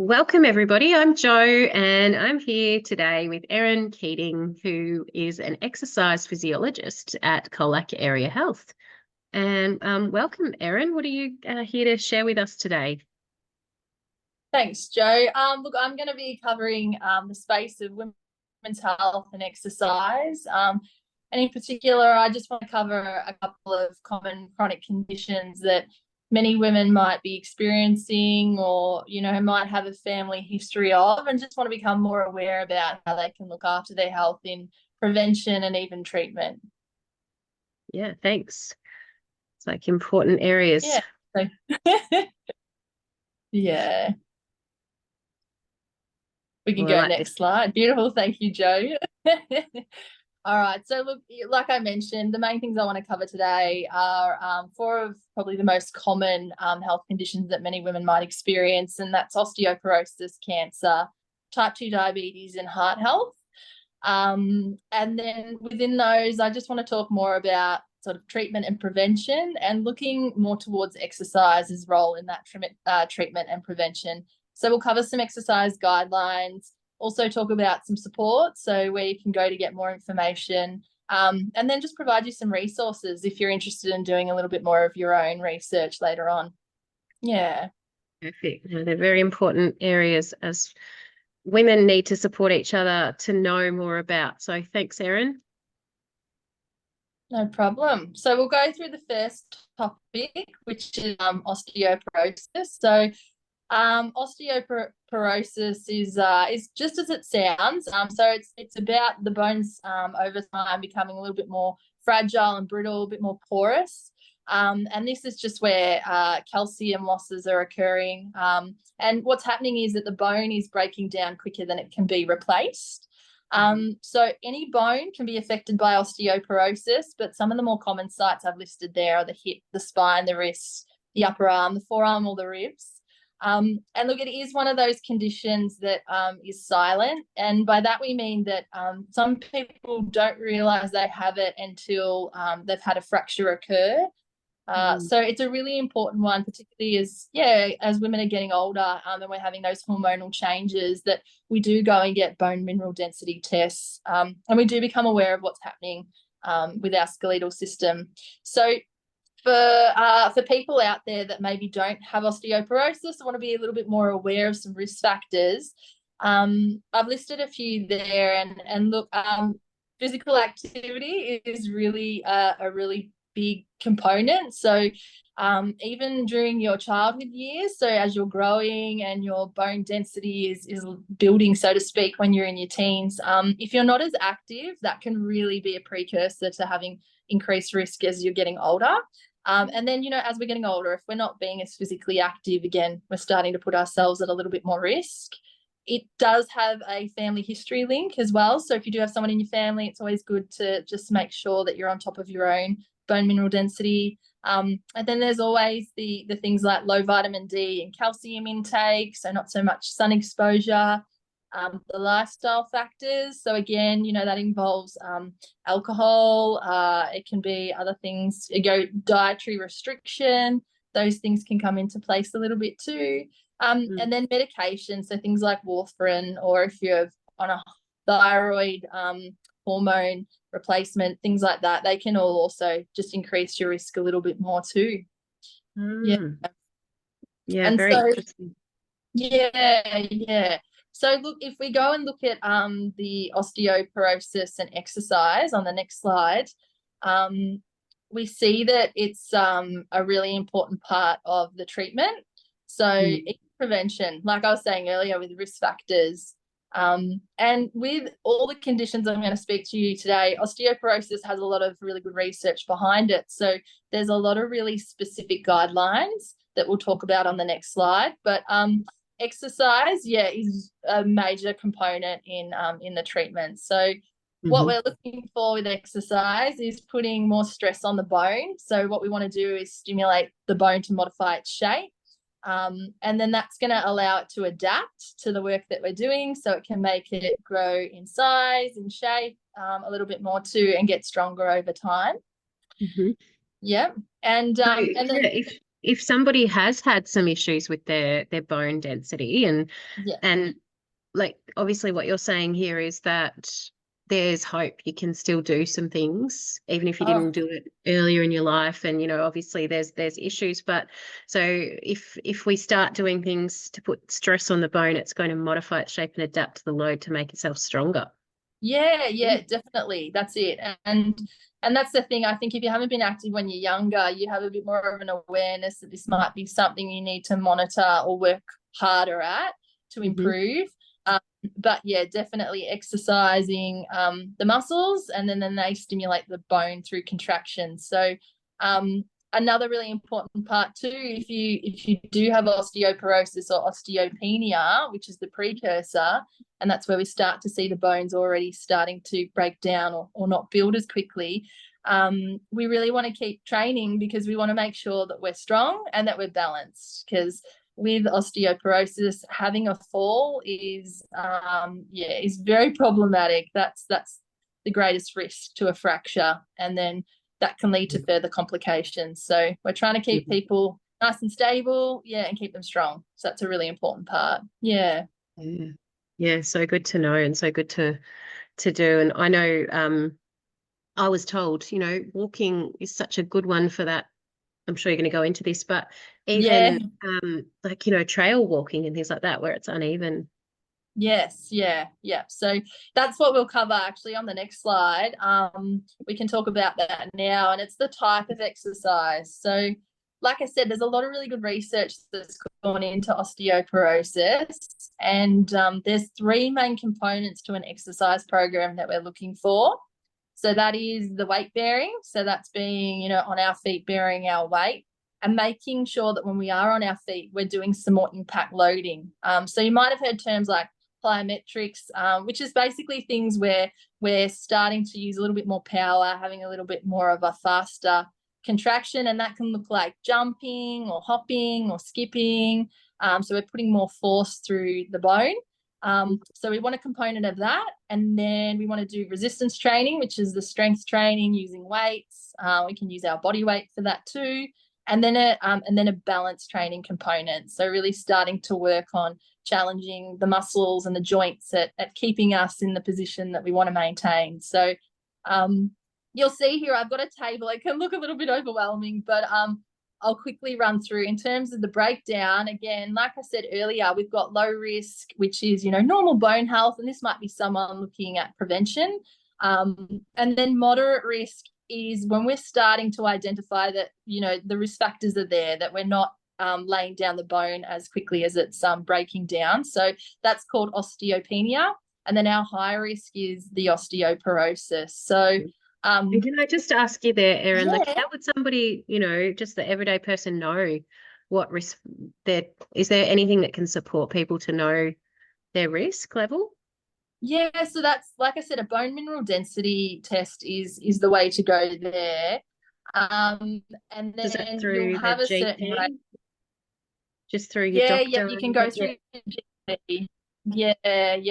Welcome, everybody. I'm Jo, and I'm here today with Erin Keating, who is an exercise physiologist at Colac Area Health. And welcome, Erin. What are you here to share with us today? Thanks, Jo. Look, I'm going to be covering the space of women's health and exercise. And in particular, I just want to cover a couple of common chronic conditions that many women might be experiencing or, might have a family history of, and just want to become more aware about how they can look after their health in prevention and even treatment. Yeah, thanks. It's like important areas. Yeah. So, yeah. We can go next slide. Beautiful. Thank you, Jo. All right. So look, like I mentioned, the main things I want to cover today are four of probably the most common health conditions that many women might experience, and that's osteoporosis, cancer, type 2 diabetes, and heart health. And then within those, I just want to talk more about sort of treatment and prevention, and looking more towards exercise's role in that treatment and prevention. So we'll cover some exercise guidelines, also talk about some support, so where you can go to get more information, and then just provide you some resources if you're interested in doing a little bit more of your own research later on. Yeah. Perfect. They're very important areas as women need to support each other to know more about. So thanks, Erin. No problem. So we'll go through the first topic, which is osteoporosis. So osteoporosis is just as it sounds. So it's about the bones over time becoming a little bit more fragile and brittle, a bit more porous. And this is just where calcium losses are occurring. And what's happening is that the bone is breaking down quicker than it can be replaced. So any bone can be affected by osteoporosis, but some of the more common sites I've listed there are the hip, the spine, the wrist, the upper arm, the forearm, or the ribs. And look, it is one of those conditions that is silent. And by that, we mean that some people don't realize they have it until they've had a fracture occur. So it's a really important one, particularly as women are getting older and we're having those hormonal changes, that we do go and get bone mineral density tests, and we do become aware of what's happening with our skeletal system. So for people out there that maybe don't have osteoporosis, I want to be a little bit more aware of some risk factors. I've listed a few there, and look, physical activity is really a really big component. So even during your childhood years, so as you're growing and your bone density is building, so to speak, when you're in your teens, if you're not as active, that can really be a precursor to having increased risk as you're getting older. And then, as we're getting older, if we're not being as physically active, again, we're starting to put ourselves at a little bit more risk. It does have a family history link as well. So if you do have someone in your family, it's always good to just make sure that you're on top of your own bone mineral density. And then there's always the things like low vitamin D and calcium intake, so not so much sun exposure. The lifestyle factors, so again, that involves alcohol, it can be other things, dietary restriction, those things can come into place a little bit too. And then medication, so things like warfarin, or if you're on a thyroid hormone replacement, things like that, they can all also just increase your risk a little bit more too. Yeah, and very interesting. Yeah. So look, if we go and look at the osteoporosis and exercise on the next slide, we see that it's a really important part of the treatment. So prevention, like I was saying earlier, with risk factors, and with all the conditions I'm going to speak to you today, osteoporosis has a lot of really good research behind it. So there's a lot of really specific guidelines that we'll talk about on the next slide. But exercise, is a major component in the treatment. So what we're looking for with exercise is putting more stress on the bone. So what we want to do is stimulate the bone to modify its shape. And then that's going to allow it to adapt to the work that we're doing, so it can make it grow in size and shape a little bit more too, and get stronger over time. Yeah. And so, and then if somebody has had some issues with their bone density Yeah. and like obviously what you're saying here is that there's hope. You can still do some things, even if you Oh, didn't do it earlier in your life. And, you know, obviously there's issues. But so if we start doing things to put stress on the bone, it's going to modify its shape and adapt to the load to make itself stronger. yeah, definitely. That's it. And that's the thing. I think if you haven't been active when you're younger, you have a bit more of an awareness that this might be something you need to monitor or work harder at to improve. Um, but yeah, definitely exercising the muscles, and then they stimulate the bone through contraction. So another really important part too, if you do have osteoporosis or osteopenia, which is the precursor, and that's where we start to see the bones already starting to break down or not build as quickly. We really want to keep training because we want to make sure that we're strong and that we're balanced, because with osteoporosis, having a fall is very problematic. That's the greatest risk to a fracture, and then that can lead to further complications. So we're trying to keep people nice and stable, and keep them strong. So that's a really important part. Yeah. Yeah, so good to know and so good to do. And I know I was told, you know, walking is such a good one for that. I'm sure you're going to go into this, but Yeah. even like, you know, trail walking and things like that where it's uneven. Yes, yeah. So that's what we'll cover actually on the next slide. We can talk about that now, and it's the type of exercise. So, like I said, there's a lot of really good research that's gone into osteoporosis, and there's three main components to an exercise program that we're looking for. So that is the weight bearing. So that's being, on our feet bearing our weight, and making sure that when we are on our feet, we're doing some more impact loading. So you might have heard terms like plyometrics, which is basically things where we're starting to use a little bit more power, having a little bit more of a faster contraction, and that can look like jumping or hopping or skipping. So we're putting more force through the bone. So we want a component of that, and then we want to do resistance training, which is the strength training using weights. We can use our body weight for that too, and then a balance training component. So really starting to work on challenging the muscles and the joints at keeping us in the position that we want to maintain. So you'll see here I've got a table. It can look a little bit overwhelming, but I'll quickly run through. In terms of the breakdown, again, like I said earlier, we've got low risk, which is, normal bone health, and this might be someone looking at prevention. And then moderate risk is when we're starting to identify that, the risk factors are there, that we're not laying down the bone as quickly as it's breaking down. So that's called osteopenia. And then our high risk is the osteoporosis. So and can I just ask you there, Erin, like yeah. how would somebody, just the everyday person know what risk there is? There anything that can support people to know their risk level? Yeah, so that's, like I said, a bone mineral density test is the way to go there. And Is that then you'll through the have a certain rate. GP? Just through your Yeah, doctor? you can go through GP. Yeah,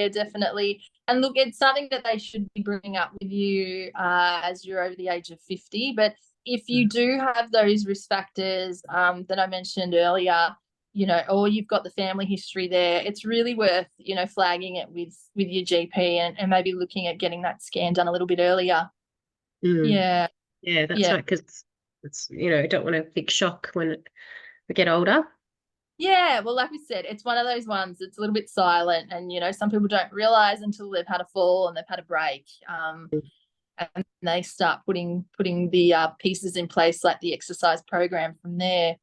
definitely. And look, it's something that they should be bringing up with you as you're over the age of 50. But if you do have those risk factors that I mentioned earlier, or you've got the family history there, it's really worth, flagging it with your GP and maybe looking at getting that scan done a little bit earlier. Mm. Yeah, Yeah, that's yeah. right, because it's, don't want a big shock when we get older. Yeah, well, like we said, it's one of those ones that's a little bit silent, and some people don't realize until they've had a fall and they've had a break, and they start putting the pieces in place, like the exercise program from there.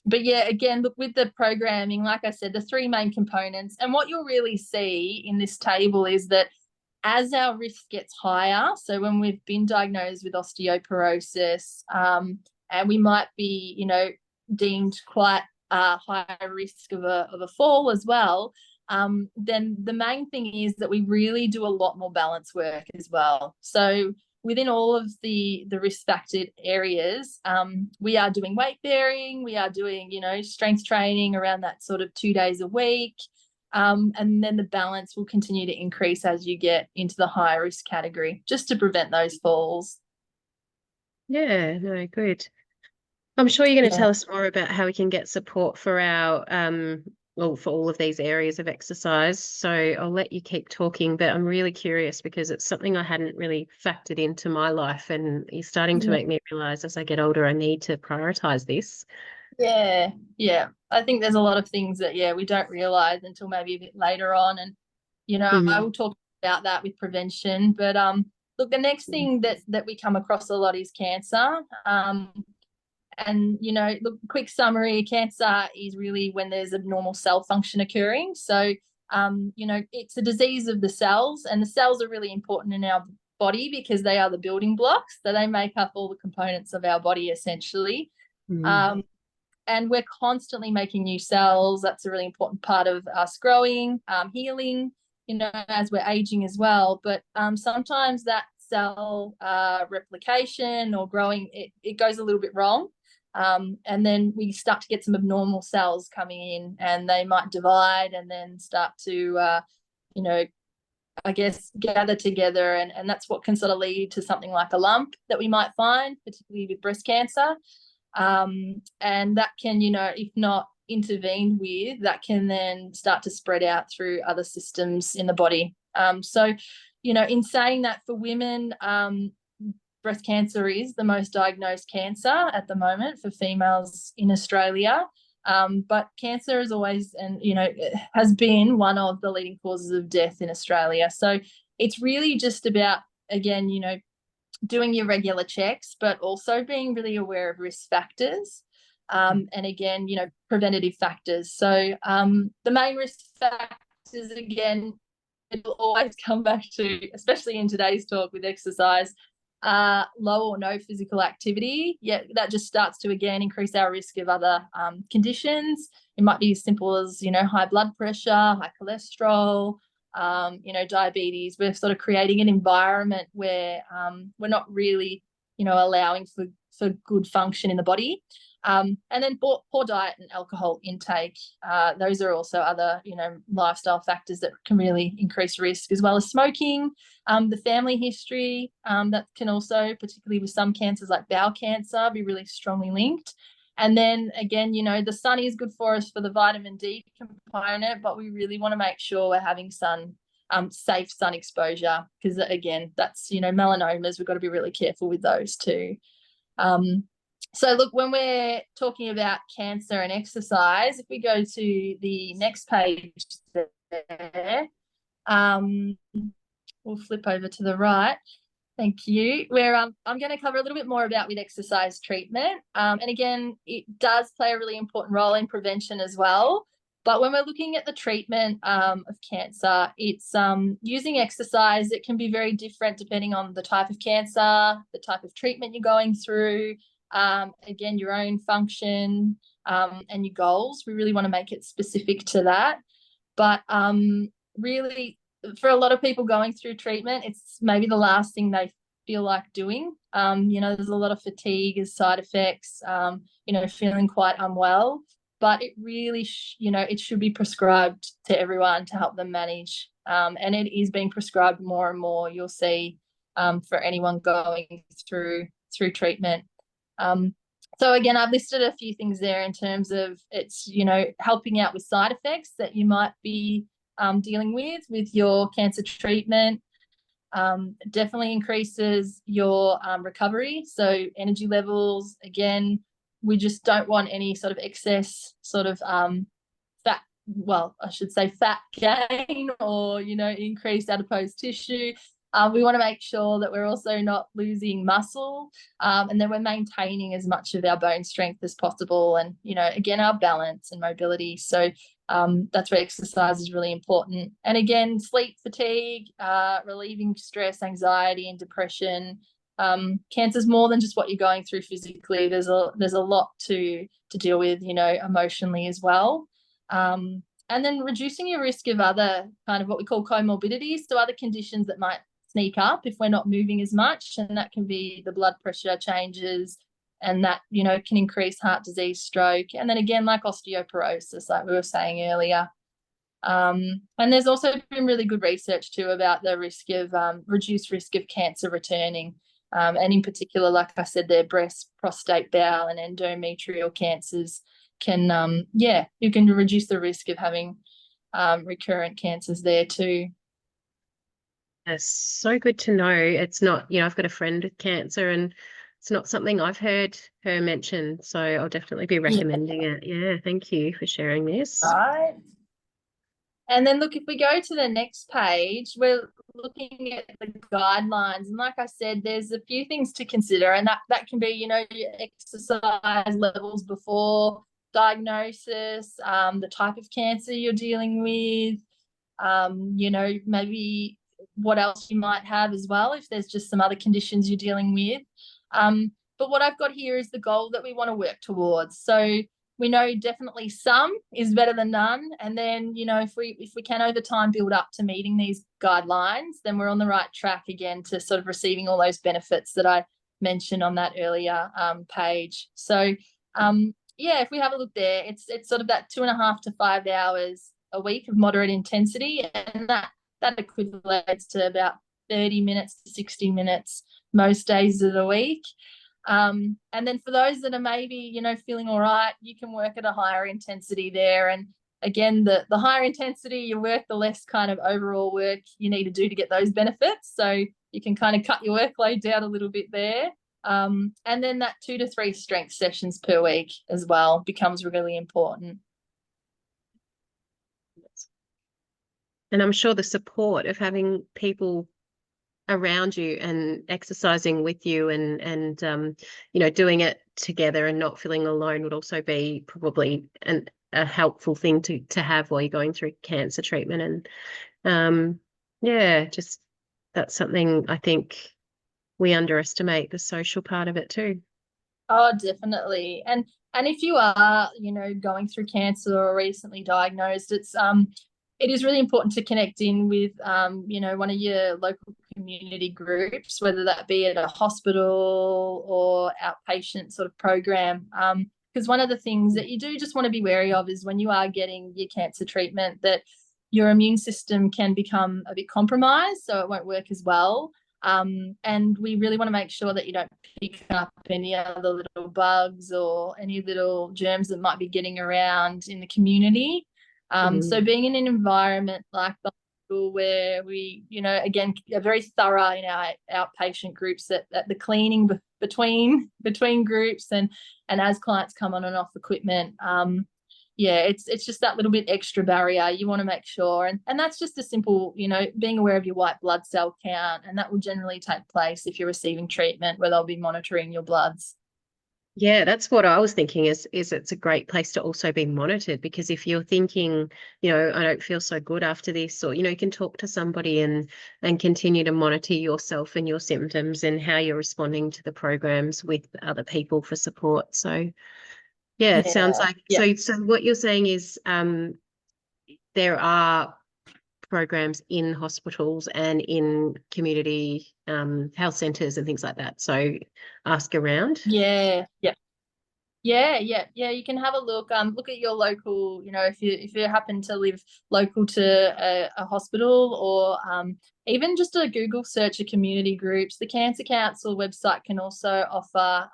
But yeah, again, look, with the programming, like I said, the three main components, and what you'll really see in this table is that as our risk gets higher, so when we've been diagnosed with osteoporosis, and we might be, deemed quite high risk of a fall as well, then the main thing is that we really do a lot more balance work as well. So within all of the risk factor areas, we are doing weight bearing, we are doing, strength training around that sort of 2 days a week. And then the balance will continue to increase as you get into the high risk category, just to prevent those falls. Yeah, no, good. I'm sure you're going to Yeah. tell us more about how we can get support for our well, for all of these areas of exercise. So I'll let you keep talking, but I'm really curious because it's something I hadn't really factored into my life, and you're starting to Yeah. make me realize as I get older, I need to prioritize this. Yeah, yeah. I think there's a lot of things that, yeah, we don't realize until maybe a bit later on. And, I Mm. will talk about that with prevention. But look, the next thing that we come across a lot is cancer. And, look, quick summary, cancer is really when there's abnormal cell function occurring. So, it's a disease of the cells, and the cells are really important in our body because they are the building blocks. So they make up all the components of our body essentially. Mm. Um, and we're constantly making new cells. That's a really important part of us growing, healing, as we're aging as well. But sometimes that cell replication or growing, it goes a little bit wrong. And then we start to get some abnormal cells coming in, and they might divide and then start to, you know, I guess, gather together. And that's what can sort of lead to something like a lump that we might find, particularly with breast cancer. And that can, if not intervened with, that can then start to spread out through other systems in the body. So, in saying that, for women, breast cancer is the most diagnosed cancer at the moment for females in Australia. But cancer is always, and has been one of the leading causes of death in Australia. So it's really just about, again, doing your regular checks, but also being really aware of risk factors. And again, preventative factors. So the main risk factors, again, it will always come back to, especially in today's talk with exercise, low or no physical activity. Yeah, that just starts to, again, increase our risk of other conditions. It might be as simple as, high blood pressure, high cholesterol, diabetes. We're sort of creating an environment where we're not really, allowing for good function in the body. And then poor diet and alcohol intake. Those are also other, lifestyle factors that can really increase risk, as well as smoking, the family history, that can also, particularly with some cancers like bowel cancer, be really strongly linked. And then again, the sun is good for us for the vitamin D component, but we really want to make sure we're having safe sun exposure, because again, that's, melanomas, we've got to be really careful with those too. So look, when we're talking about cancer and exercise, if we go to the next page there, we'll flip over to the right. Thank you. Where I'm going to cover a little bit more about with exercise treatment. And again, it does play a really important role in prevention as well. But when we're looking at the treatment of cancer, it's using exercise. It can be very different depending on the type of cancer, the type of treatment you're going through, again, your own function, and your goals. We really want to make it specific to that. But really, for a lot of people going through treatment, it's maybe the last thing they feel like doing. There's a lot of fatigue as side effects, feeling quite unwell. But it really, it should be prescribed to everyone to help them manage. And it is being prescribed more and more, you'll see, for anyone going through treatment. So again, I've listed a few things there in terms of it's, helping out with side effects that you might be dealing with your cancer treatment. Definitely increases your recovery. So energy levels, again, we just don't want any sort of excess sort of fat, well, I should say fat gain or, increased adipose tissue. We want to make sure that we're also not losing muscle, and then we're maintaining as much of our bone strength as possible, and, again, our balance and mobility. So that's where exercise is really important. And again, sleep, fatigue, relieving stress, anxiety, and depression. Cancer is more than just what you're going through physically. There's a lot to deal with, emotionally as well. And then reducing your risk of other kind of what we call comorbidities, so other conditions that might sneak up if we're not moving as much, and that can be the blood pressure changes, and that, can increase heart disease, stroke, and then again, like osteoporosis, like we were saying earlier. And there's also been really good research too about the risk of reduced risk of cancer returning. And in particular, like I said, their breast, prostate, bowel, and endometrial cancers can, you can reduce the risk of having recurrent cancers there too. That's so good to know. It's not, I've got a friend with cancer and it's not something I've heard her mention. So I'll definitely be Yeah. recommending it. Yeah, thank you for sharing this. Right. And then look, if we go to the next page, we're looking at the guidelines. And like I said, there's a few things to consider, and that can be, your exercise levels before diagnosis, the type of cancer you're dealing with, maybe what else you might have as well, if there's just some other conditions you're dealing with. But what I've got here is the goal that we want to work towards. So we know definitely some is better than none. And then, if we can over time build up to meeting these guidelines, then we're on the right track again to sort of receiving all those benefits that I mentioned on that earlier page. So if we have a look there, it's sort of that 2.5 to 5 hours a week of moderate intensity, and that equates to about 30 minutes to 60 minutes most days of the week. And then for those that are maybe, feeling all right, you can work at a higher intensity there. And again, the higher intensity you work, the less kind of overall work you need to do to get those benefits. So you can kind of cut your workload down a little bit there. And then that 2 to 3 strength sessions per week as well becomes really important. And I'm sure the support of having people around you and exercising with you and doing it together and not feeling alone would also be probably a helpful thing to have while you're going through cancer treatment. And just that's something I think we underestimate, the social part of it too. Oh, definitely. And if you are, going through cancer or recently diagnosed, it is really important to connect in with, one of your local community groups, whether that be at a hospital or outpatient sort of program. Because one of the things that you do just want to be wary of is when you are getting your cancer treatment, that your immune system can become a bit compromised, so it won't work as well. And we really want to make sure that you don't pick up any other little bugs or any little germs that might be getting around in the community. So being in an environment like the hospital where we, again, are very thorough in our outpatient groups at the cleaning between groups and as clients come on and off equipment, it's just that little bit extra barrier you want to make sure. And that's just a simple, being aware of your white blood cell count, and that will generally take place if you're receiving treatment where they'll be monitoring your bloods. Yeah, that's what I was thinking is it's a great place to also be monitored, because if you're thinking, I don't feel so good after this, or, you can talk to somebody and continue to monitor yourself and your symptoms and how you're responding to the programs with other people for support. So yeah, it sounds like so what you're saying is there are programs in hospitals and in community health centres and things like that. So ask around. Yeah. You can have a look. Look at your local. If you happen to live local to a hospital, or even just a Google search of community groups. The Cancer Council website can also offer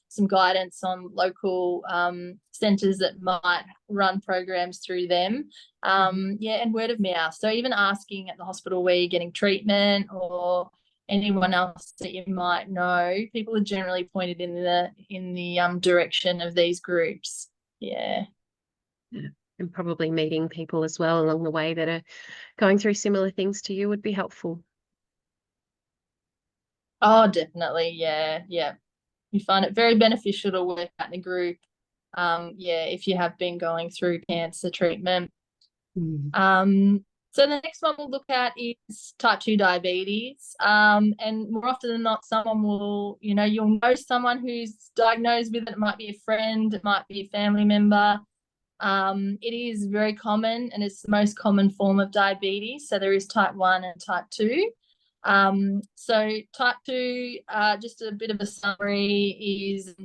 some guidance on local centres that might run programs through them. And word of mouth. So even asking at the hospital where you're getting treatment, or anyone else that you might know, people are generally pointed in the direction of these groups. Yeah. And probably meeting people as well along the way that are going through similar things to you would be helpful. Oh, definitely. Yeah. You find it very beneficial to work out in a group. If you have been going through cancer treatment. So the next one we'll look at is type 2 diabetes. And more often than not, someone will, you'll know someone who's diagnosed with it. It might be a friend, it might be a family member. It is very common, and it's the most common form of diabetes. So there is type 1 and type 2. So type 2, just a bit of a summary, is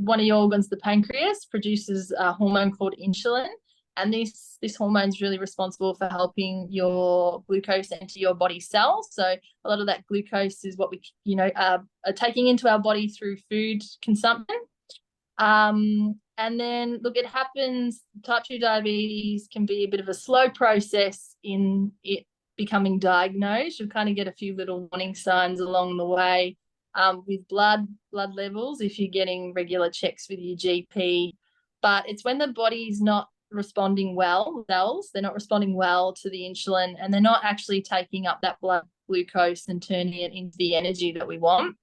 one of your organs, the pancreas, produces a hormone called insulin. And this hormone is really responsible for helping your glucose enter your body cells. So a lot of that glucose is what we, are taking into our body through food consumption. And then, look, it happens, type 2 diabetes can be a bit of a slow process in it becoming diagnosed. You'll kind of get a few little warning signs along the way, with blood levels if you're getting regular checks with your GP. But it's when the body's not responding well, cells, they're not responding well to the insulin, and they're not actually taking up that blood glucose and turning it into the energy that we want.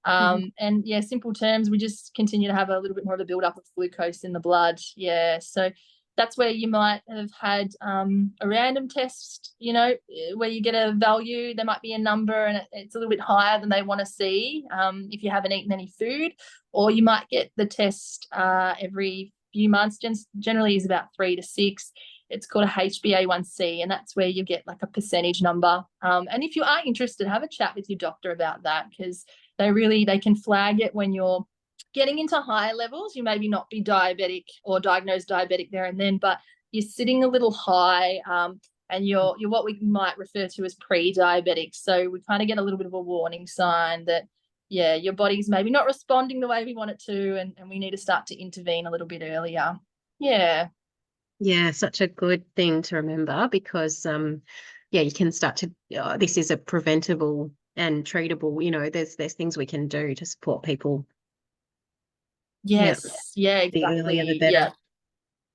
And yeah, simple terms, we just continue to have a little bit more of a build-up of glucose in the blood. Yeah, so that's where you might have had a random test, where you get a value. There might be a number and it's a little bit higher than they want to see if you haven't eaten any food, or you might get the test every few months. Generally is about 3 to 6. It's called a HbA1c, and that's where you get like a percentage number. And if you are interested, have a chat with your doctor about that, because they can flag it when you're getting into higher levels. You maybe not be diabetic or diagnosed diabetic there and then, but you're sitting a little high, and you're what we might refer to as pre-diabetic. So we kind of get a little bit of a warning sign that, yeah, your body's maybe not responding the way we want it to, and we need to start to intervene a little bit earlier. Yeah. Yeah, such a good thing to remember, because you can start to this is a preventable and treatable, there's things we can do to support people. Yes. Yeah, exactly. The earlier the better. Yeah.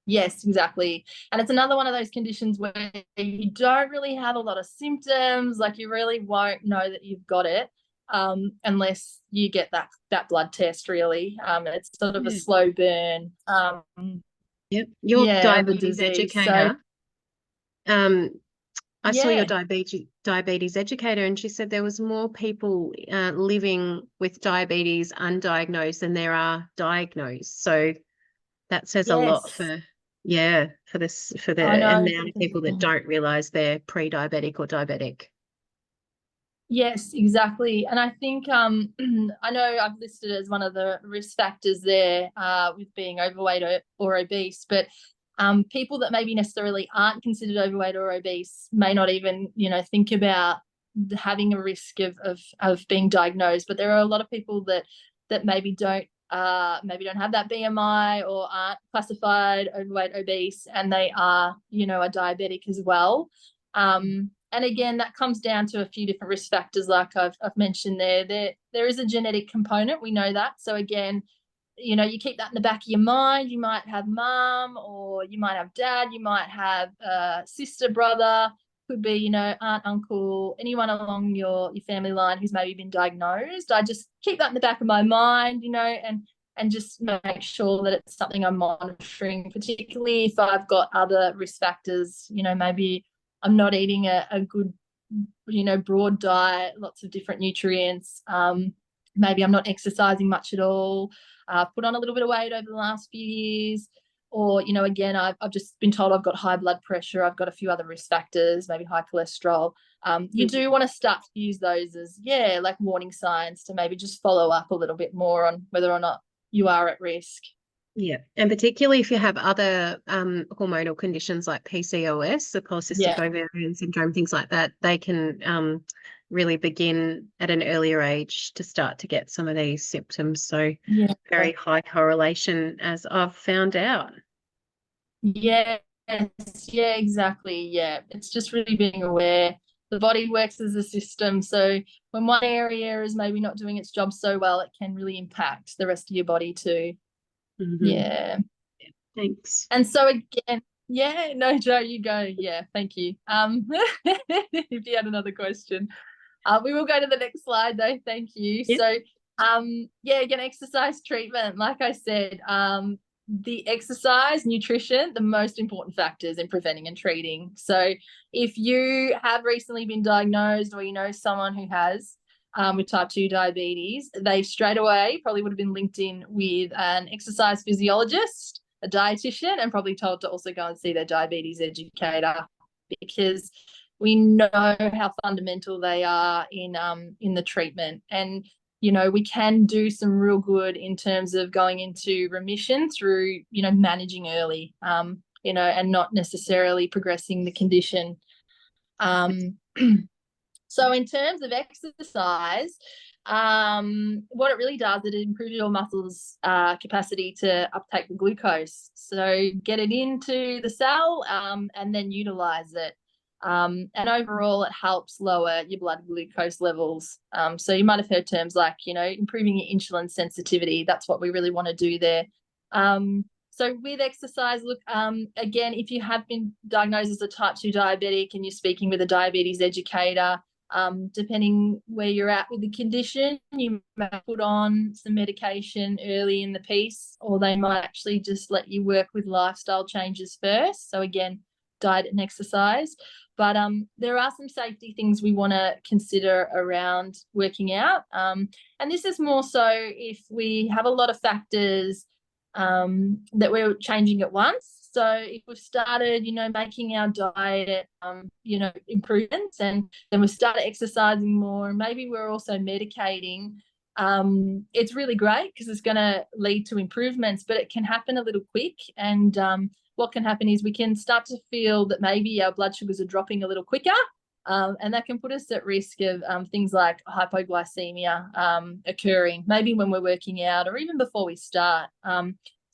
Yes, exactly. And it's another one of those conditions where you don't really have a lot of symptoms, like you really won't know that you've got it unless you get that blood test, really. It's sort of a slow burn. Yep. Your diabetes disease, educator. So, I saw your diabetes educator, and she said there was more people living with diabetes undiagnosed than there are diagnosed. So that says a lot for the amount of people that don't realize they're pre-diabetic or diabetic. Yes, exactly. And I think I know I've listed as one of the risk factors there with being overweight or obese, but people that maybe necessarily aren't considered overweight or obese may not even, think about having a risk of being diagnosed. But there are a lot of people that maybe don't have that BMI or aren't classified overweight, obese, and they are, a diabetic as well. And again, that comes down to a few different risk factors, like I've mentioned there. There is a genetic component. We know that. So again, you keep that in the back of your mind. You might have mum, or you might have dad. You might have a sister, brother. Could be, aunt, uncle, anyone along your family line who's maybe been diagnosed. I just keep that in the back of my mind, and just make sure that it's something I'm monitoring, particularly if I've got other risk factors. Maybe I'm not eating a good, broad diet, lots of different nutrients. Maybe I'm not exercising much at all. Put on a little bit of weight over the last few years. Or, again, I've just been told I've got high blood pressure. I've got a few other risk factors, maybe high cholesterol. You do want to start to use those as, like warning signs to maybe just follow up a little bit more on whether or not you are at risk. Yeah, and particularly if you have other hormonal conditions like PCOS, the polycystic ovarian syndrome, things like that, they can really begin at an earlier age to start to get some of these symptoms. So very high correlation, as I've found out. Yes, yeah, exactly. Yeah, it's just really being aware. The body works as a system. So when one area is maybe not doing its job so well, it can really impact the rest of your body too. Yeah. Thanks. And so again, no, Jo, you go. Yeah, thank you. If you had another question, we will go to the next slide though. Thank you. Yep. So, again, exercise treatment. Like I said, the exercise, nutrition, the most important factors in preventing and treating. So if you have recently been diagnosed, or someone who has, with type 2 diabetes, they straight away probably would have been linked in with an exercise physiologist, a dietitian, and probably told to also go and see their diabetes educator, because we know how fundamental they are in the treatment. And we can do some real good in terms of going into remission through managing early. and not necessarily progressing the condition. So in terms of exercise, what it really does, it improves your muscles' capacity to uptake the glucose. So get it into the cell and then utilize it. And overall, it helps lower your blood glucose levels. So you might have heard terms like, improving your insulin sensitivity. That's what we really want to do there. So with exercise, look, again, if you have been diagnosed as a type 2 diabetic and you're speaking with a diabetes educator, depending where you're at with the condition, you may put on some medication early in the piece, or they might actually just let you work with lifestyle changes first. So again, diet and exercise. But there are some safety things we want to consider around working out. And this is more so if we have a lot of factors that we're changing at once. So if we've started, making our diet, improvements, and then we started exercising more, and maybe we're also medicating, it's really great because it's going to lead to improvements, but it can happen a little quick. And what can happen is we can start to feel that maybe our blood sugars are dropping a little quicker. And that can put us at risk of things like hypoglycemia occurring, maybe when we're working out or even before we start.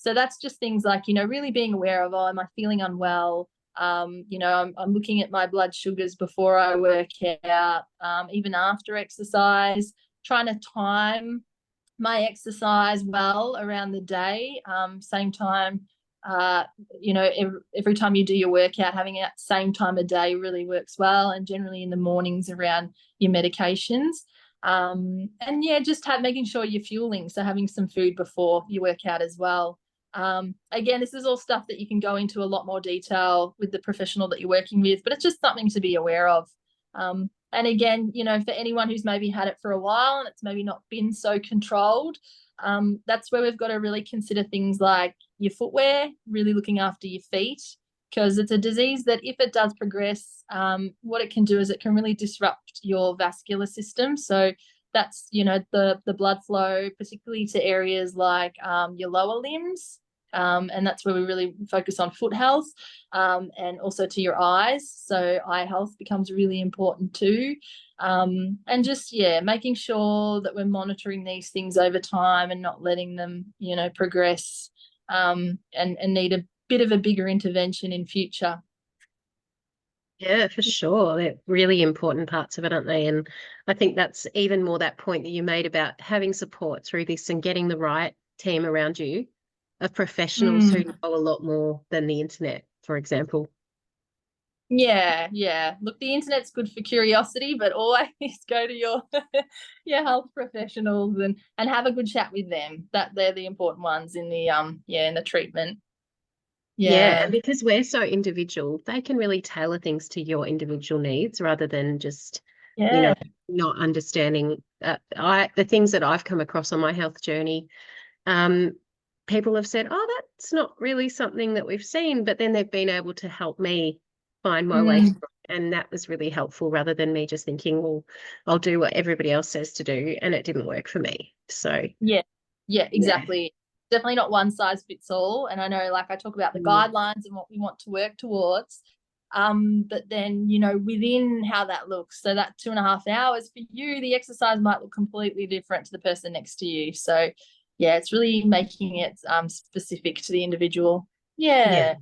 So that's just things like, really being aware of, am I feeling unwell? I'm looking at my blood sugars before I work out, even after exercise, trying to time my exercise well around the day. Same time, every time you do your workout, having it at the same time of day really works well, and generally in the mornings around your medications. And yeah, just making sure you're fueling, so having some food before you work out as well. Again, this is all stuff that you can go into a lot more detail with the professional that you're working with, but it's just something to be aware of. And again, for anyone who's maybe had it for a while and it's maybe not been so controlled, that's where we've got to really consider things like your footwear, really looking after your feet, because it's a disease that if it does progress, what it can do is it can really disrupt your vascular system. So that's, the blood flow, particularly to areas like your lower limbs. And that's where we really focus on foot health, and also to your eyes. So eye health becomes really important too. And just, making sure that we're monitoring these things over time and not letting them, progress and need a bit of a bigger intervention in future. Yeah, for sure. They're really important parts of it, aren't they? And I think that's even more that point that you made about having support through this and getting the right team around you of professionals who know a lot more than the internet, for example. Yeah. Look, the internet's good for curiosity, but always go to your your health professionals and have a good chat with them. That they're the important ones in the in the treatment. Yeah, and because we're so individual, they can really tailor things to your individual needs rather than just, not understanding. The things that I've come across on my health journey, people have said, oh, that's not really something that we've seen, but then they've been able to help me find my way through it, and that was really helpful rather than me just thinking, well, I'll do what everybody else says to do, and it didn't work for me. So yeah, exactly. Definitely not one size fits all. And I know, like, I talk about the guidelines and what we want to work towards, but then, within how that looks, so that 2.5 hours for you, the exercise might look completely different to the person next to you. So it's really making it specific to the individual. Yeah,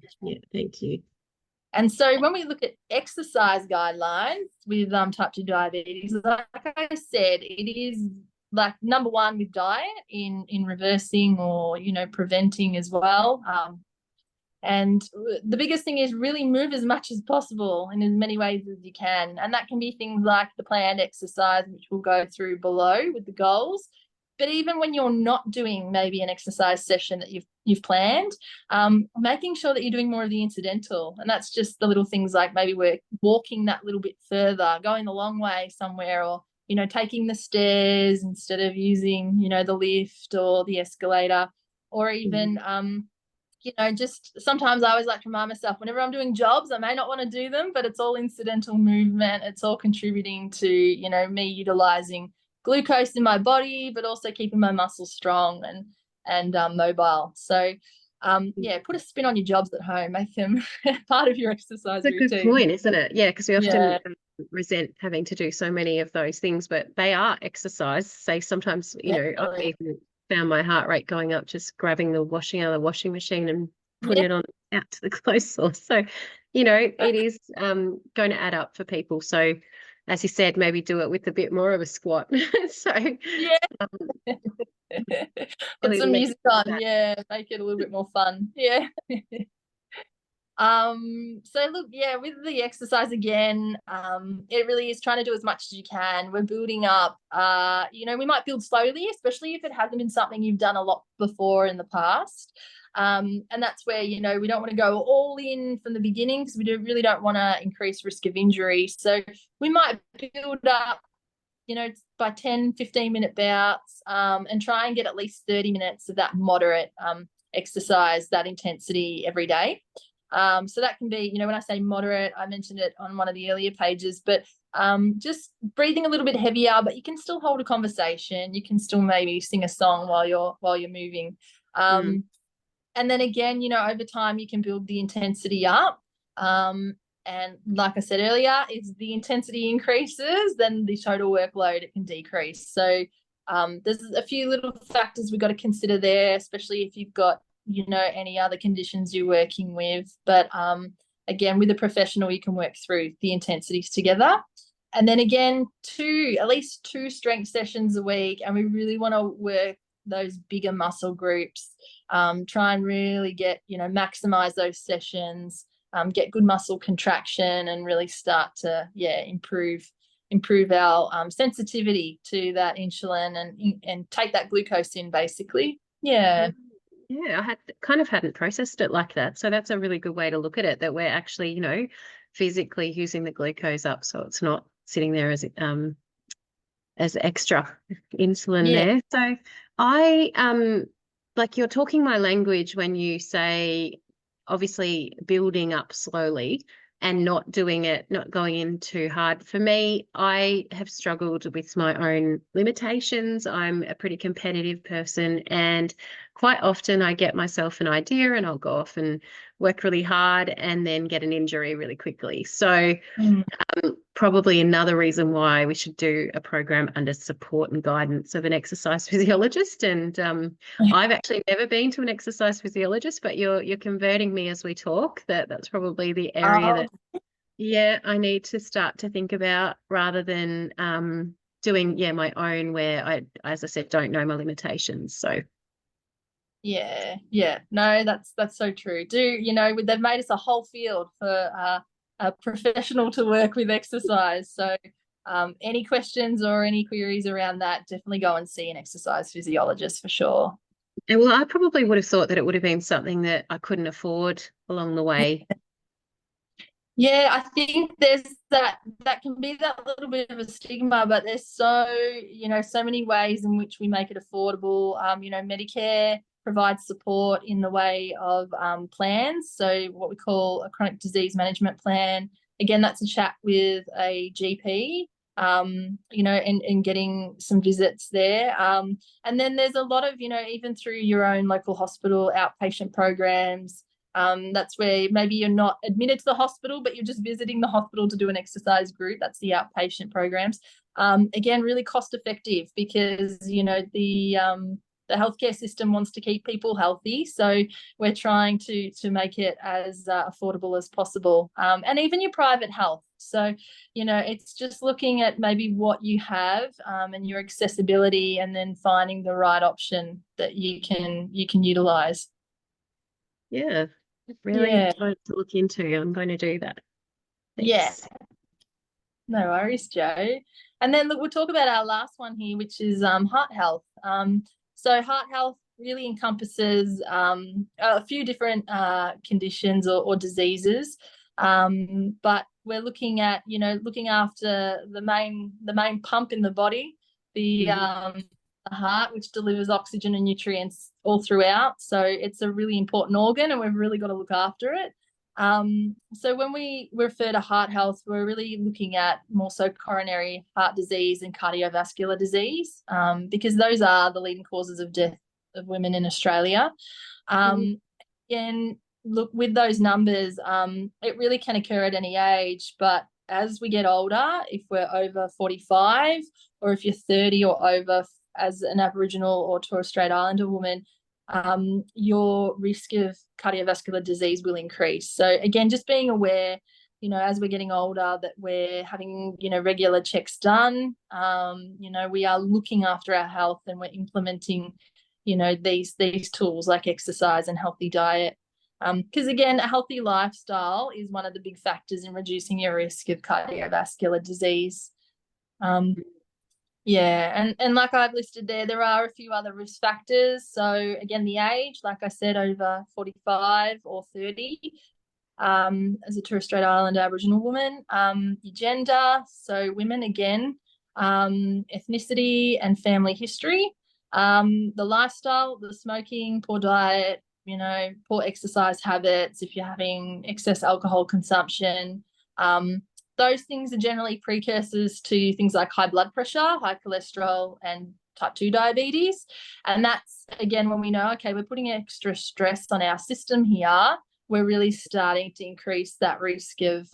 thank you. And so when we look at exercise guidelines with type 2 diabetes, like I said, it is like number one with diet in reversing or, preventing as well. And the biggest thing is really move as much as possible in as many ways as you can. And that can be things like the planned exercise, which we'll go through below with the goals. But even when you're not doing maybe an exercise session that you've planned, making sure that you're doing more of the incidental. And that's just the little things like maybe we're walking that little bit further, going the long way somewhere, or, taking the stairs instead of using, the lift or the escalator, or even, just sometimes I always like to remind myself whenever I'm doing jobs, I may not want to do them, but it's all incidental movement. It's all contributing to, me utilizing glucose in my body, but also keeping my muscles strong and mobile. So Yeah, put a spin on your jobs at home, make them part of your exercise That's a good routine. point, isn't it? Yeah, because we often Yeah, resent having to do so many of those things, but they are exercise. Say sometimes, I've definitely. even found my heart rate going up just grabbing the washing out of the washing machine and putting Yeah. it on out to the clothes source. So, it is going to add up for people. So, as you said, maybe do it with a bit more of a squat. So, Yeah. um, Put really some lean music into on, that. yeah, make it a little bit more fun. Yeah. So look, yeah, with the exercise again, it really is trying to do as much as you can. We're building up, we might build slowly, especially if it hasn't been something you've done a lot before in the past. And that's where, we don't want to go all in from the beginning because really don't want to increase risk of injury. So we might build up, by 10-15 minute bouts, and try and get at least 30 minutes of that moderate exercise, that intensity every day. So that can be, when I say moderate, I mentioned it on one of the earlier pages, but just breathing a little bit heavier, but you can still hold a conversation. You can still maybe sing a song while you're moving. Mm. And then again, over time you can build the intensity up. And like I said earlier, if the intensity increases, then the total workload it can decrease. So there's a few little factors we've got to consider there, especially if you've got any other conditions you're working with. But again, with a professional, you can work through the intensities together. And then again, at least two strength sessions a week, and we really want to work those bigger muscle groups. Try and really get maximize those sessions, get good muscle contraction, and really start to improve our sensitivity to that insulin and take that glucose in basically. Yeah. Yeah, hadn't processed it like that. So that's a really good way to look at it, that we're actually, physically using the glucose up, so it's not sitting there as extra insulin Yeah. there. So I like, you're talking my language when you say obviously building up slowly and not going in too hard. For me, I have struggled with my own limitations. I'm a pretty competitive person, and quite often I get myself an idea and I'll go off and work really hard and then get an injury really quickly. So Mm. probably another reason why we should do a program under support and guidance of an exercise physiologist. And I've actually never been to an exercise physiologist, but you're converting me as we talk. That's probably the area Oh, that, yeah, I need to start to think about, rather than doing my own, where I, as I said, don't know my limitations. So yeah. No, that's so true. They've made us a whole field for a professional to work with exercise. So any questions or any queries around that, definitely go and see an exercise physiologist for sure. and well, I probably would have thought that it would have been something that I couldn't afford along the way. Yeah, I think there's that can be that little bit of a stigma, but there's so many ways in which we make it affordable. Medicare provides support in the way of plans. So what we call a chronic disease management plan. Again, that's a chat with a GP, and getting some visits there. And then there's a lot of, even through your own local hospital outpatient programs. That's where maybe you're not admitted to the hospital, but you're just visiting the hospital to do an exercise group. That's the outpatient programs. Again, really cost effective because, the healthcare system wants to keep people healthy. So we're trying to make it as affordable as possible. And even your private health. So, it's just looking at maybe what you have, and your accessibility, and then finding the right option that you can utilize. Yeah, really Yeah. to look into. I'm going to do that. Yeah. Thanks. No worries, Joe. And then look, we'll talk about our last one here, which is heart health. So heart health really encompasses a few different conditions or diseases, but we're looking at looking after the main pump in the body, the heart, which delivers oxygen and nutrients all throughout. So it's a really important organ, and we've really got to look after it. So when we refer to heart health, we're really looking at more so coronary heart disease and cardiovascular disease, because those are the leading causes of death of women in Australia. again, look, with those numbers, it really can occur at any age, but as we get older, if we're over 45 or if you're 30 or over as an Aboriginal or Torres Strait Islander woman, your risk of cardiovascular disease will increase. So again, just being aware, as we're getting older, that we're having, regular checks done. We are looking after our health, and we're implementing, these tools like exercise and healthy diet. Because again, a healthy lifestyle is one of the big factors in reducing your risk of cardiovascular disease. And like I've listed there are a few other risk factors. So again, the age, like I said, over 45 or 30, as a Torres Strait Islander Aboriginal woman, your gender, so women again, ethnicity and family history, the lifestyle, the smoking, poor diet, poor exercise habits, if you're having excess alcohol consumption. Those things are generally precursors to things like high blood pressure, high cholesterol, and type 2 diabetes. And that's, again, when we know, okay, we're putting extra stress on our system here, we're really starting to increase that risk of,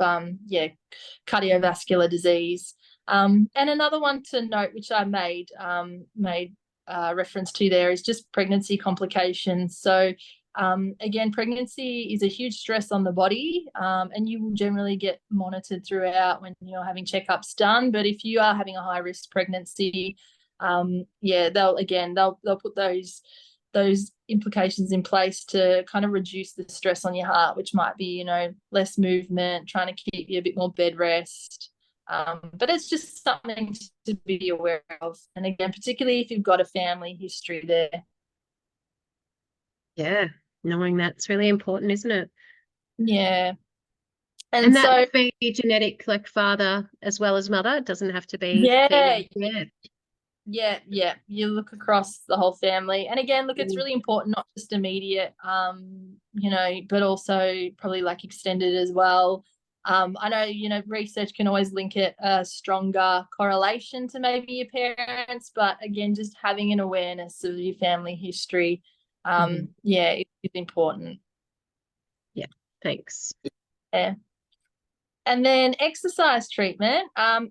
cardiovascular disease. And another one to note, which I made reference to there, is just pregnancy complications. So again, pregnancy is a huge stress on the body, and you will generally get monitored throughout when you're having checkups done. But if you are having a high risk pregnancy, they'll put those implications in place to kind of reduce the stress on your heart, which might be, less movement, trying to keep you a bit more bed rest. But it's just something to be aware of. And again, particularly if you've got a family history there. Yeah, knowing that's really important, isn't it? Yeah. And that would be genetic, like father as well as mother. It doesn't have to be. Yeah. You look across the whole family. And again, look, it's really important, not just immediate, but also probably like extended as well. I know, research can always link it a stronger correlation to maybe your parents, but again, just having an awareness of your family history, is important. Yeah, thanks. Yeah. And then exercise treatment,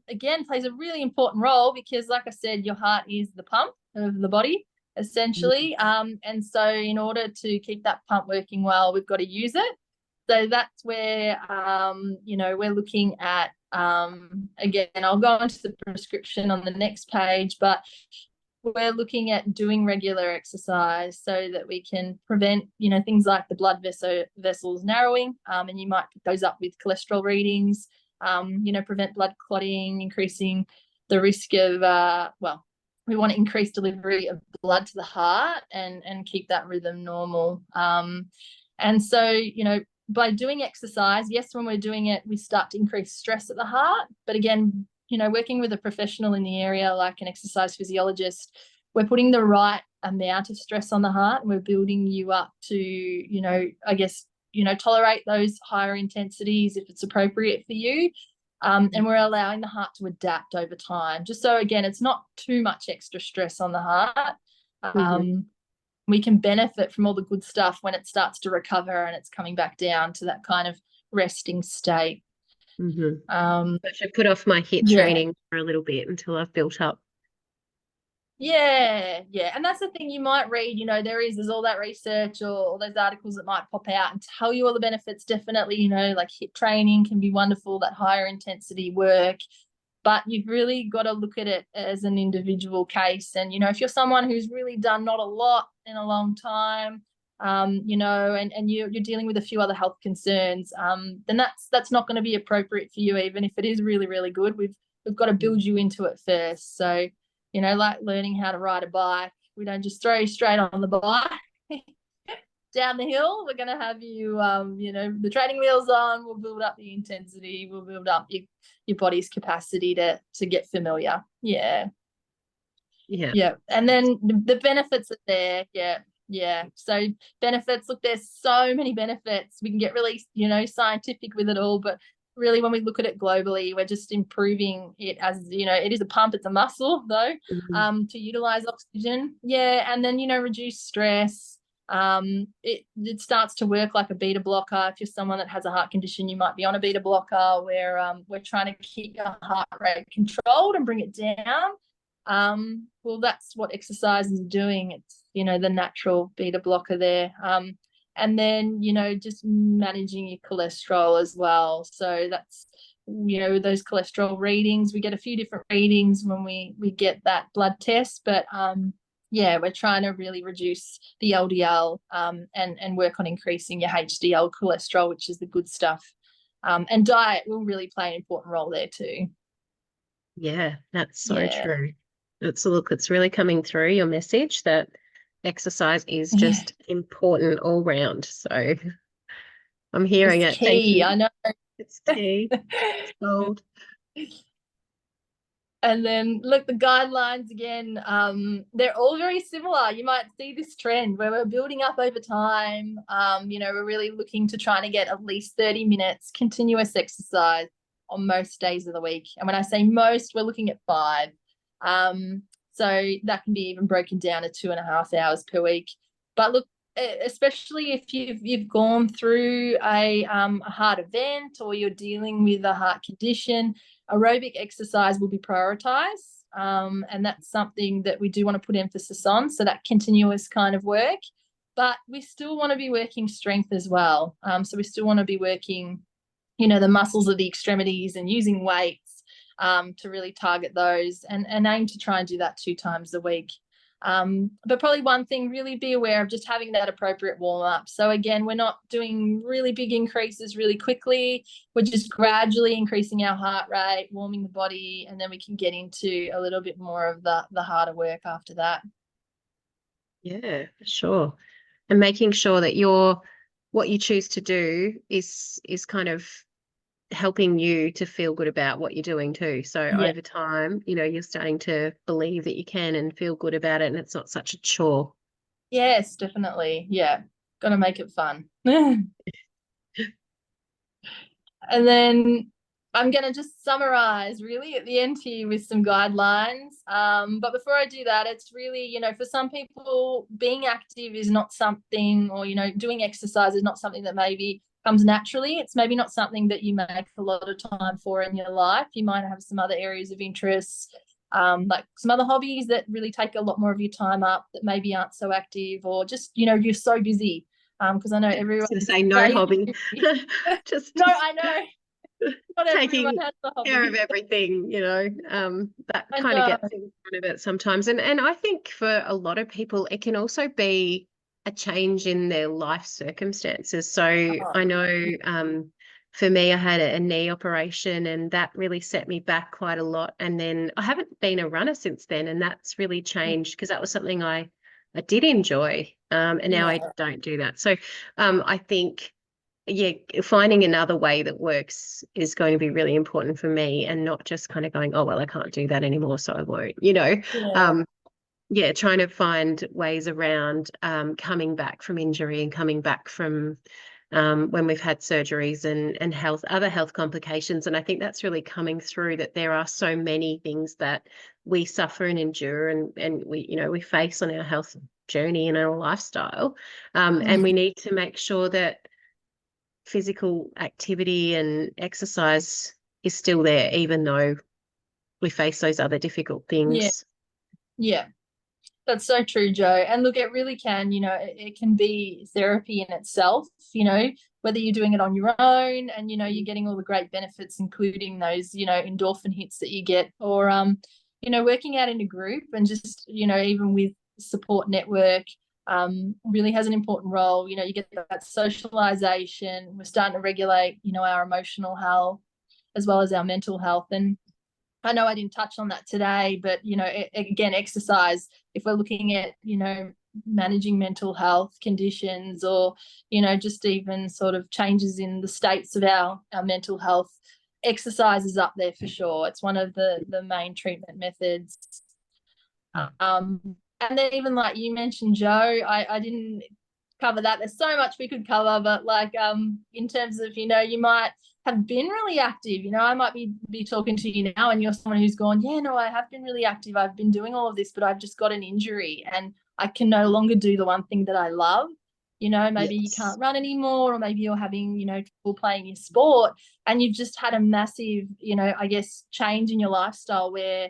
again, plays a really important role because, like I said, your heart is the pump of the body, essentially. And so in order to keep that pump working well, we've got to use it. So that's where, we're looking at, again, I'll go into the prescription on the next page, but we're looking at doing regular exercise so that we can prevent, things like the blood vessels narrowing, and you might pick those up with cholesterol readings, prevent blood clotting, increasing the risk of, we want to increase delivery of blood to the heart and keep that rhythm normal. And so, by doing exercise, yes, when we're doing it, we start to increase stress at the heart. But again, working with a professional in the area, like an exercise physiologist, we're putting the right amount of stress on the heart, and we're building you up to, tolerate those higher intensities if it's appropriate for you. And we're allowing the heart to adapt over time, just so, again, it's not too much extra stress on the heart. We can benefit from all the good stuff when it starts to recover and it's coming back down to that kind of resting state. I should put off my HIIT training for a little bit until I've built up. Yeah. And that's the thing you might read, there's all that research or all those articles that might pop out and tell you all the benefits. Definitely, like HIIT training can be wonderful, that higher intensity work, but you've really got to look at it as an individual case. And, if you're someone who's really done not a lot in a long time, and you're dealing with a few other health concerns, then that's not going to be appropriate for you, even if it is really, really good. We've got to build you into it first. So, like learning how to ride a bike, we don't just throw you straight on the bike down the hill. We're going to have you, the training wheels on. We'll build up the intensity. We'll build up your body's capacity to get familiar. Yeah. And then the benefits are there. Yeah. So benefits, look, there's so many benefits. We can get really, scientific with it all, but really when we look at it globally, we're just improving it as, it is a pump, it's a muscle though, to utilize oxygen. Yeah. And then, reduce stress, it starts to work like a beta blocker. If you're someone that has a heart condition, you might be on a beta blocker where we're trying to keep your heart rate controlled and bring it down. Well, that's what exercise is doing. It's, you know, the natural beta blocker there. And then, you know, just managing your cholesterol as well. So that's, you know, those cholesterol readings, we get a few different readings when we get that blood test, but yeah, we're trying to really reduce the LDL and work on increasing your HDL cholesterol, which is the good stuff. And diet will really play an important role there too. Yeah, that's so true. It's really coming through your message that exercise is just important all round. So I'm hearing it's it. Thank key. you. I know. It's key. It's gold. And then look, the guidelines again, they're all very similar. You might see this trend where we're building up over time. You know, we're really looking to trying to get at least 30 minutes continuous exercise on most days of the week. And when I say most, we're looking at 5. So that can be even broken down to 2.5 hours per week. But look, especially if you've gone through a heart event or you're dealing with a heart condition, aerobic exercise will be prioritized, and that's something that we do want to put emphasis on, so that continuous kind of work. But we still want to be working strength as well. So we still want to be working, you know, the muscles of the extremities and using weights to really target those and aim to try and do that 2 times a week. But probably one thing, really be aware of just having that appropriate warm-up. So again, we're not doing really big increases really quickly. We're just gradually increasing our heart rate, warming the body, and then we can get into a little bit more of the harder work after that. Yeah, for sure. And making sure that what you choose to do is kind of helping you to feel good about what you're doing too. So over time, you know, you're starting to believe that you can and feel good about it, and it's not such a chore. Yes, definitely. Yeah, got to make it fun. And then I'm going to just summarize really at the end here with some guidelines. But before I do that, it's really, you know, for some people, being active is not something, or, you know, doing exercise is not something that maybe comes naturally. It's maybe not something that you make a lot of time for in your life. You might have some other areas of interest, like some other hobbies that really take a lot more of your time up that maybe aren't so active, or just, you know, you're so busy. Because I know everyone. I was going to say no hobby. just no, I know. Not taking has a hobby. care of everything, you know, that kind of gets in front of it sometimes. And I think for a lot of people, it can also be a change in their life circumstances. So I know for me, I had a knee operation, and that really set me back quite a lot. And then I haven't been a runner since then, and that's really changed because that was something I did enjoy, and now I don't do that. So I think, yeah, finding another way that works is going to be really important for me, and not just kind of going, oh, well, I can't do that anymore, so I won't, you know. Trying to find ways around coming back from injury and coming back from when we've had surgeries and other health complications. And I think that's really coming through, that there are so many things that we suffer and endure and we, you know, we face on our health journey and our lifestyle. And we need to make sure that physical activity and exercise is still there, even though we face those other difficult things. Yeah. That's so true, Jo. And look, it really can, you know, it can be therapy in itself, you know, whether you're doing it on your own and, you know, you're getting all the great benefits, including those, you know, endorphin hits that you get, or, you know, working out in a group and just, you know, even with support network, really has an important role. You know, you get that socialization. We're starting to regulate, you know, our emotional health as well as our mental health. And I know I didn't touch on that today, but, you know, again, exercise, if we're looking at, you know, managing mental health conditions, or, you know, just even sort of changes in the states of our mental health, exercise is up there for sure. It's one of the main treatment methods. And then even like you mentioned, Jo, I didn't cover that. There's so much we could cover, but like in terms of, you know, you might have been really active. You know, I might be talking to you now and you're someone who's gone, yeah, no, I have been really active. I've been doing all of this, but I've just got an injury and I can no longer do the one thing that I love. maybe you Yes. can't run anymore, or maybe you're having, trouble playing your sport, and you've just had a massive, I guess, change in your lifestyle where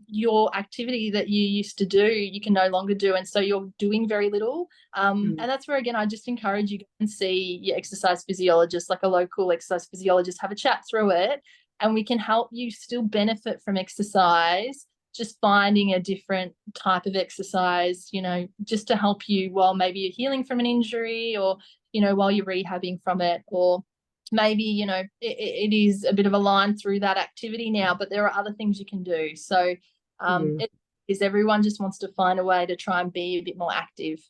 your activity that you used to do, you can no longer do. And so you're doing very little. Mm. And that's where, again, I just encourage you to go and see your exercise physiologist, like a local exercise physiologist, have a chat through it, and we can help you still benefit from exercise, just finding a different type of exercise, just to help you while maybe you're healing from an injury, or, while you're rehabbing from it, or maybe, it is a bit of a line through that activity now, but there are other things you can do. So Mm. it is, everyone just wants to find a way to try and be a bit more active.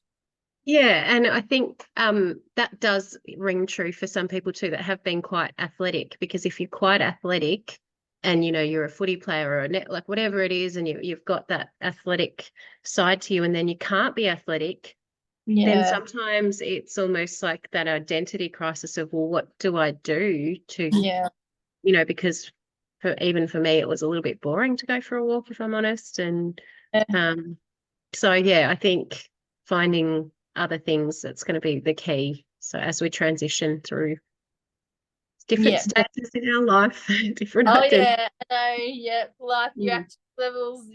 Yeah, and I think that does ring true for some people too that have been quite athletic, because if you're quite athletic and you're a footy player or a net, like whatever it is, and you've got that athletic side to you, and then you can't be athletic, then Yeah. sometimes it's almost like that identity crisis of, well, what do I do to, Yeah. because even for me, it was a little bit boring to go for a walk, if I'm honest. And um, so, yeah, I think finding other things, that's going to be the key. So as we transition through different Yeah. stages in our life, different Oh identities. yeah, I know. Yeah, life, your Mm. active levels.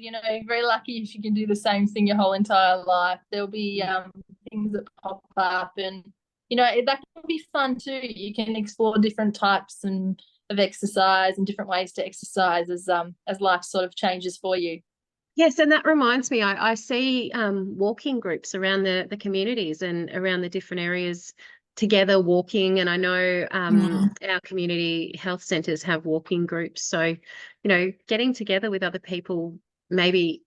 Very lucky if you can do the same thing your whole entire life. There'll be things that pop up, and that can be fun too. You can explore different types and of exercise and different ways to exercise as life sort of changes for you. Yes, and that reminds me, I see walking groups around the communities and around the different areas together walking. And I know our community health centres have walking groups. So, getting together with other people, maybe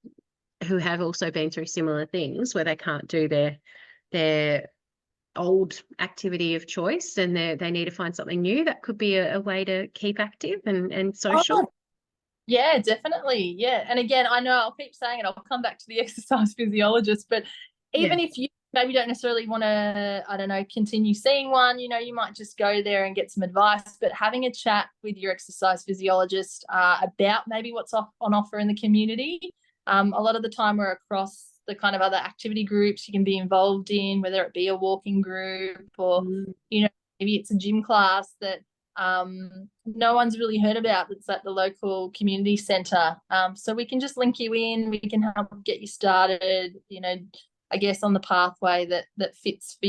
who have also been through similar things where they can't do their old activity of choice, and they need to find something new, that could be a way to keep active and Oh, social. yeah, definitely. Yeah. And again, I know I'll keep saying it, I'll come back to the exercise physiologist, but Yeah. even if you maybe don't necessarily want to, I don't know, continue seeing one, you might just go there and get some advice. But having a chat with your exercise physiologist about maybe what's on offer in the community. A lot of the time we're across the kind of other activity groups you can be involved in, whether it be a walking group or, Mm. maybe it's a gym class that no one's really heard about that's at the local community centre. So we can just link you in, we can help get you started, I guess on the pathway that fits for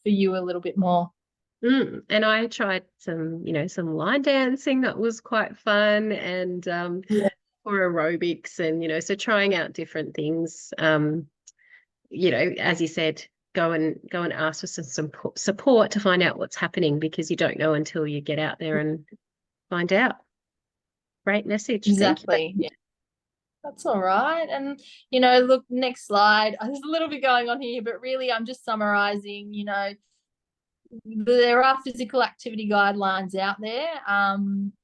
you a little bit more. And I tried some line dancing that was quite fun, and Yeah. for aerobics, and so trying out different things. As you said, go and ask for some support to find out what's happening, because you don't know until you get out there and find out. Great message. Thank you. Exactly. Yeah. That's all right. And, look, next slide. There's a little bit going on here, but really I'm just summarizing, there are physical activity guidelines out there,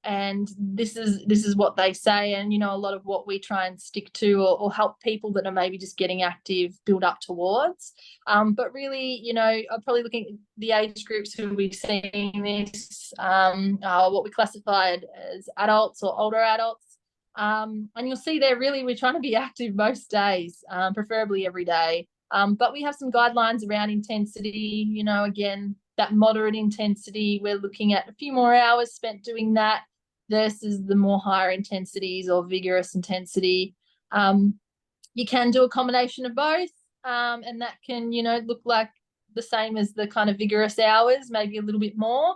and this is what they say, and a lot of what we try and stick to, or help people that are maybe just getting active build up towards. But really, I'm probably looking at the age groups who we've seen this, what we classified as adults or older adults. And you'll see there, really, we're trying to be active most days, preferably every day. But we have some guidelines around intensity, again, that moderate intensity. We're looking at a few more hours spent doing that versus the more higher intensities or vigorous intensity. You can do a combination of both, and that can, look like the same as the kind of vigorous hours, maybe a little bit more.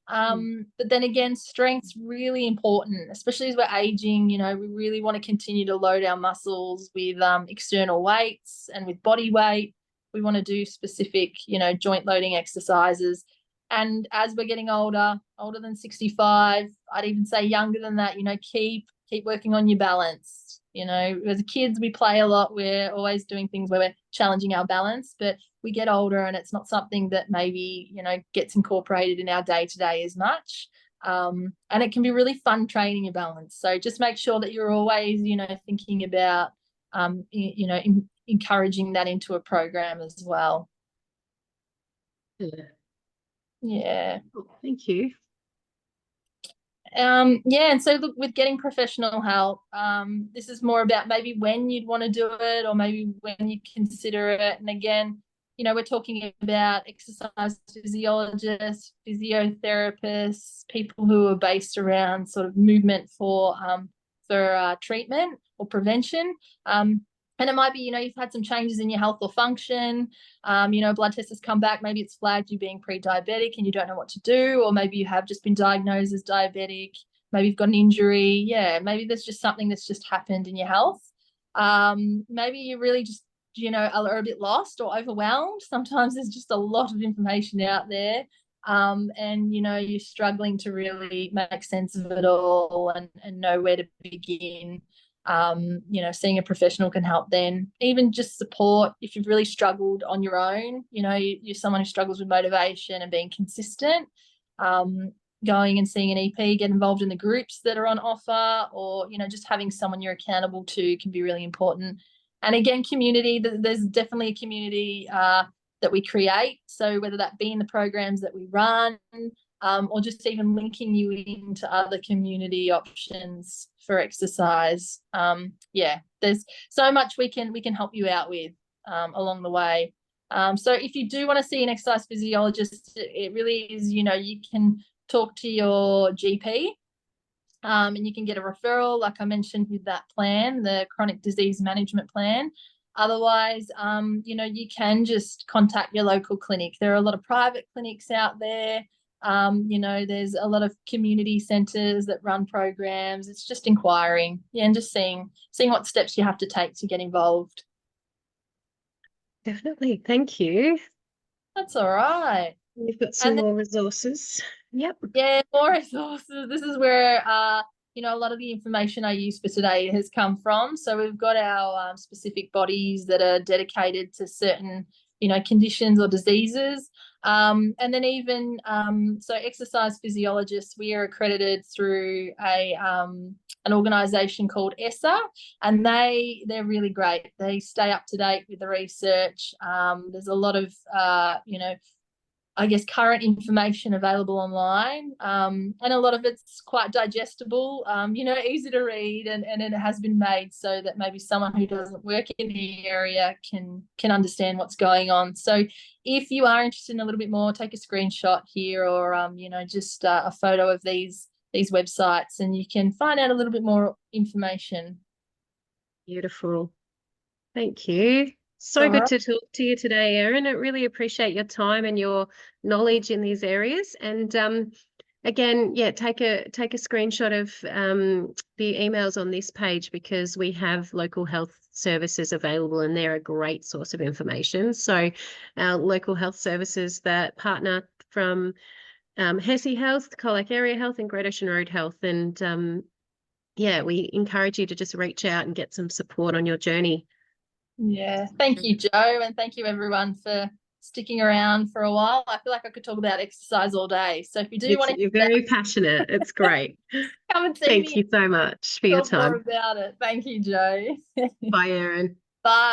But then again, strength's really important, especially as we're aging. We really want to continue to load our muscles with external weights and with body weight. We want to do specific, joint loading exercises. And as we're getting older than 65, I'd even say younger than that, keep working on your balance. As kids, we play a lot. We're always doing things where we're challenging our balance, but we get older and it's not something that maybe, gets incorporated in our day-to-day as much. And it can be really fun training your balance. So just make sure that you're always, thinking about, encouraging that into a program as well. Yeah. Yeah. Thank you. And so look, with getting professional help, this is more about maybe when you'd want to do it, or maybe when you consider it. And again, we're talking about exercise physiologists, physiotherapists, people who are based around sort of movement for treatment or prevention. And it might be, you've had some changes in your health or function. Blood test has come back. Maybe it's flagged you being pre-diabetic and you don't know what to do, or maybe you have just been diagnosed as diabetic. Maybe you've got an injury. Yeah, maybe there's just something that's just happened in your health. Maybe you really just, are a bit lost or overwhelmed. Sometimes there's just a lot of information out there. And you're struggling to really make sense of it all and know where to begin. Seeing a professional can help then. Even just support if you've really struggled on your own, you're someone who struggles with motivation and being consistent. Going and seeing an EP, get involved in the groups that are on offer, or just having someone you're accountable to can be really important. And again, community, there's definitely a community that we create. So whether that be in the programs that we run, or just even linking you into other community options for exercise. There's so much we can help you out with along the way. So if you do want to see an exercise physiologist, it really is, you can talk to your GP, and you can get a referral, like I mentioned, with that plan, the chronic disease management plan. Otherwise, you can just contact your local clinic. There are a lot of private clinics out there. There's a lot of community centres that run programs. It's just inquiring, and just seeing what steps you have to take to get involved. Definitely. Thank you. That's all right. You've got some more resources. Yep. Yeah, more resources. This is where a lot of the information I use for today has come from. So we've got our specific bodies that are dedicated to certain, conditions or diseases. And then even so exercise physiologists, we are accredited through an organisation called ESSA, and they're really great. They stay up to date with the research. There's a lot of current information available online, and a lot of it's quite digestible, easy to read, and it has been made so that maybe someone who doesn't work in the area can understand what's going on. So if you are interested in a little bit more, take a screenshot here, or just a photo of these websites, and you can find out a little bit more information. Beautiful. Thank you. So good to talk to you today, Erin. I really appreciate your time and your knowledge in these areas. And again, take a screenshot of the emails on this page, because we have local health services available, and they're a great source of information. So our local health services that partner from Hesse Health, Colac Area Health, and Great Ocean Road Health. And we encourage you to just reach out and get some support on your journey. Yeah, thank you, Jo, and thank you everyone for sticking around for a while. I feel like I could talk about exercise all day. So if you do want to, you're very passionate. It's great. Come and see Thank me. you so much for your time. Talk more about it. Thank you, Jo. Bye, Erin. Bye.